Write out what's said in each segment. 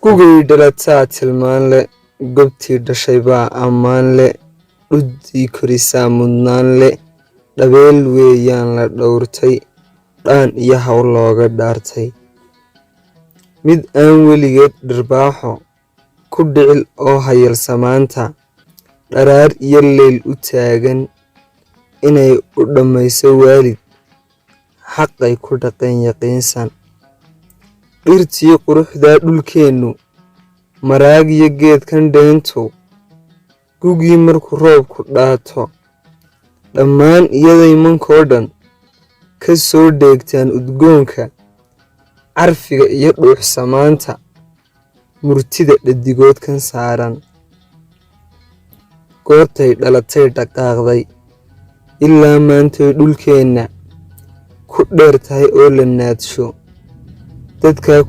Gugii dhalataa tilmaan leh, goobtii dhashay baa ammaan leh, dhuddii korisaa mudnaan leh, dhabeel weeyaan la dhowrtay, dhaan iyo hawl looga dhaartay. Mid aan weligeed dhirbaaxo ku dhicil oo hayal samaanta, dharaar iyo leyl u taagan inay u dhammayso waalid, xaqay ku dhaqeen yaqiinsan. Dhirtii quruxdaa dhulkeennu, maraag iyo geedkan dheentu, gugii markuu roobku dhaato, dhammaan iyaday mankoo dhan ka soo dheegtaan udgoonka, carfiga iyo dhuuxsamaanta, murtida dhadigoodkan saaran. Goortay dhalatay dhaqaaqday, ilaa maantay dhulkeenna ku dheer tahay oo la naadsho. Dadkii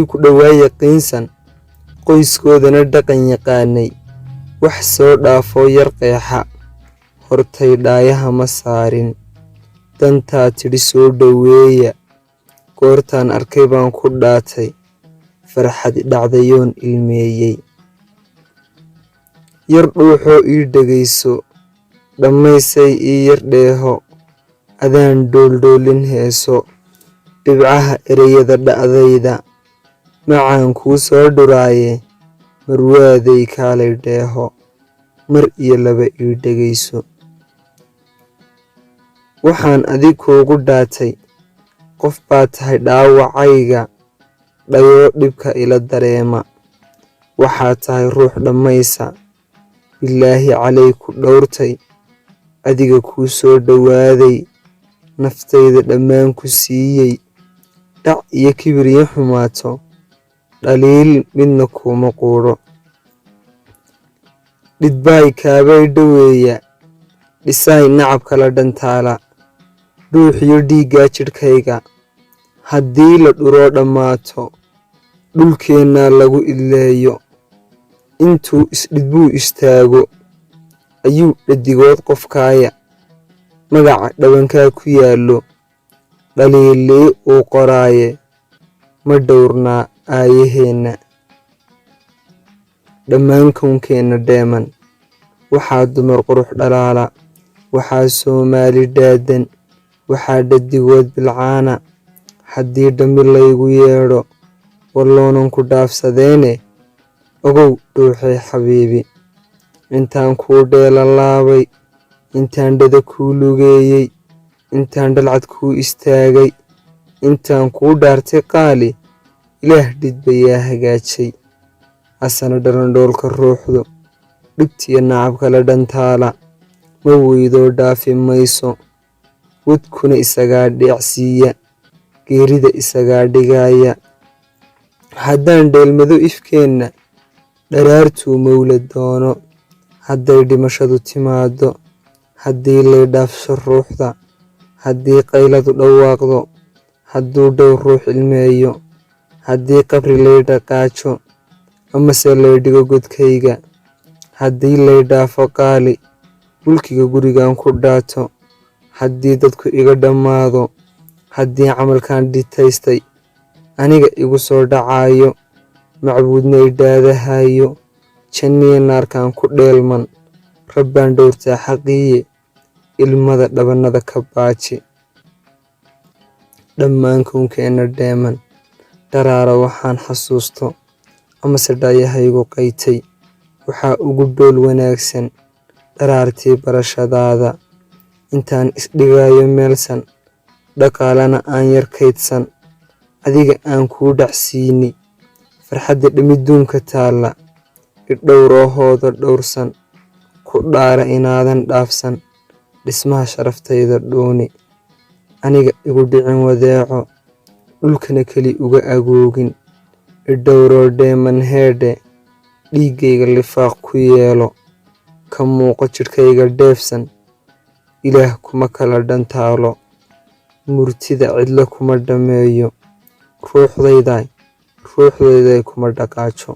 ku dhowaa yaqiinsan, qoyskoodana dhaqan yaqaanay, wax soo dhaafoo yar qeexa, hortay dhaayaha ma saarin. Dantaa tidhi soo dhoweeya, goortaan arkay baan ku dhaatay, farxad dhacdayoon ilmeeyey. Yar dhuuxoo ii dhegayso, dhammaysay ii yar dheeho, adaan dhooldhoolin heeso, dhibcaha ereyada dhacdayda, macaan kuu soo dhuraaye, marwaaday kaalay dheeho, mar iyo laba ii dhegayso. Waxaan adig kuugu dhaatay, qof baa tahay dhaawacayga, dhayoo dhibka ila dareema. Waxaa tahay ruux dhammaysa, bilaahi calay ku dhowrtay, adiga kuu soo dhowaaday, naftayda dhammaan ku siiyey. Dhac iyo kibir iyo xumaato, dhaliil midna kuuma quudho. Dhidbaay kaabay dhoweeya, dhisaay nacab kala dhantaala, dhuuxiyo dhiiggaa jidhkayga, haddii la dhuroo dhammaato, dhulkeennaa lagu idleeyo. Intuu isdhidbuu istaago, ayuu dhadigood qofkaaya, magaca dhabankaa ku yaallo, dhaliilii uu qoraaye, ma dhowrnaa aayaheenna. Dhammaan kownkeenna dheeman, waxaa dumar qurux dhalaala, waxaa Soomaali dhaadan, waxaa dhadigood bilcaana. Haddii dhammi laygu yeedho, walloonan ku dhaafsadeene, ogow dhuuxay xabiibi. Intaan kuu dheelalaabay, intaan dhada kuu lugeeyey, intaan dhalcad kuu istaagay, intaan kuu dhaartay qaali, ilaah dhidbayaa hagaajay. Asana dharandhoolka ruuxdu, dhibtiyo nacabka la dhantaala, ma weydoo dhaafi mayso. Wadkuna isagaa dheecsiiya, geerida isagaa dhigaaya. Haddaan dheelmado ifkeenna, dharaartuu mawla doono. Hadday dhimashadu timaado, haddii lay dhaafsho ruuxda, haddii qayladu dhawaaqdo, hadduu dhow ruux ilmeeyo, haddii qabri lay dhaqaajo, amase lay dhigo godkayga, haddii lay dhaafo qaali, mulkiga gurigan ku dhaato, haddii dadku iga dhammaado, haddii camalkan dhitaystay aniga igu soo dhacaayo, macbuudna idhaadahayo, janniya naarkan ku dheelman, rabbaan dhowrtaa xaqiiye, ilmada dhabannada ka baaji. Dhammaan kownkeenna dheeman, dharaara waxaan xasuusto, amase dhaayahaygu qaytay, waxaa ugu dhool wanaagsan dharaartii barashadaada. Intaan isdhigaayo meelsan, dhaqaalana aan yar kaydsan, adiga aan kuu dhacsiini, farxadda dhimiduunka taalla, idhowroohooda dhowrsan, ku dhaara inaadan dhaafsan, dhismaha sharaftayda dhuuni. Aniga igu dhicin wadeeco, dhulkana keli uga agoogin, idhowroo dheeman heedhe, dhiiggayga lifaaq ku yeelo, ka muuqo jidhkayga dheefsan. Ilaah kuma kala dhantaalo, murtida cidlo kuma dhammeeyo, ruuxdayday kuma dhaqaajo.